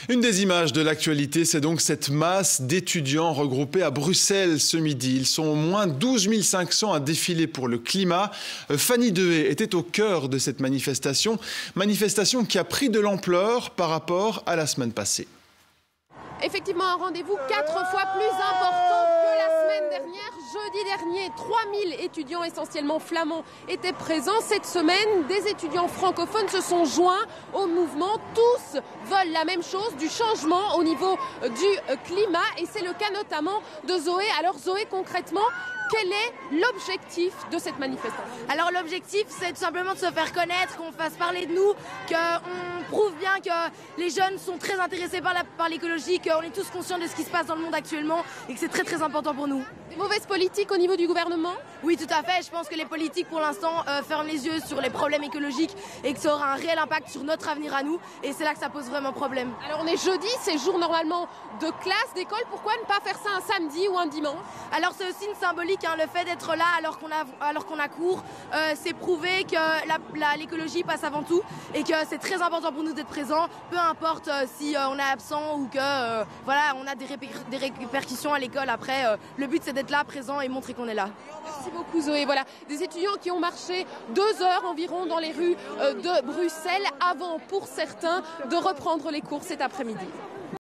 Une des images de l'actualité, c'est donc cette masse d'étudiants regroupés à Bruxelles ce midi. Ils sont au moins 12 500 à défiler pour le climat. Fanny Dehaye était au cœur de cette manifestation qui a pris de l'ampleur par rapport à la semaine passée. Effectivement, un rendez-vous 4 fois plus important que la semaine dernière. Jeudi dernier, 3000 étudiants essentiellement flamands étaient présents. Cette semaine, des étudiants francophones se sont joints au mouvement. Tous veulent la même chose, du changement au niveau du climat. Et c'est le cas notamment de Zoé. Alors Zoé, concrètement, quel est l'objectif de cette manifestation? Alors l'objectif, c'est tout simplement de se faire connaître, qu'on fasse parler de nous, qu'on prouve bien que les jeunes sont très intéressés par l'écologie, qu'on est tous conscients de ce qui se passe dans le monde actuellement et que c'est très très important pour nous. Des mauvaises politiques au niveau du gouvernement? Oui, tout à fait. Je pense que les politiques, pour l'instant, ferment les yeux sur les problèmes écologiques et que ça aura un réel impact sur notre avenir à nous. Et c'est là que ça pose vraiment problème. Alors on est jeudi, c'est jour normalement de classe, d'école. Pourquoi ne pas faire ça un samedi ou un dimanche? Alors c'est aussi une symbolique, hein, le fait d'être là alors qu'on a cours, c'est prouver que l'écologie passe avant tout et que c'est très important pour nous d'être présents, peu importe si on est absent ou que voilà, on a des répercussions à l'école après. Le but c'est d'être là, présent et montrer qu'on est là. Merci beaucoup Zoé. Voilà, des étudiants qui ont marché 2 heures environ dans les rues de Bruxelles avant, pour certains, de reprendre les cours cet après-midi.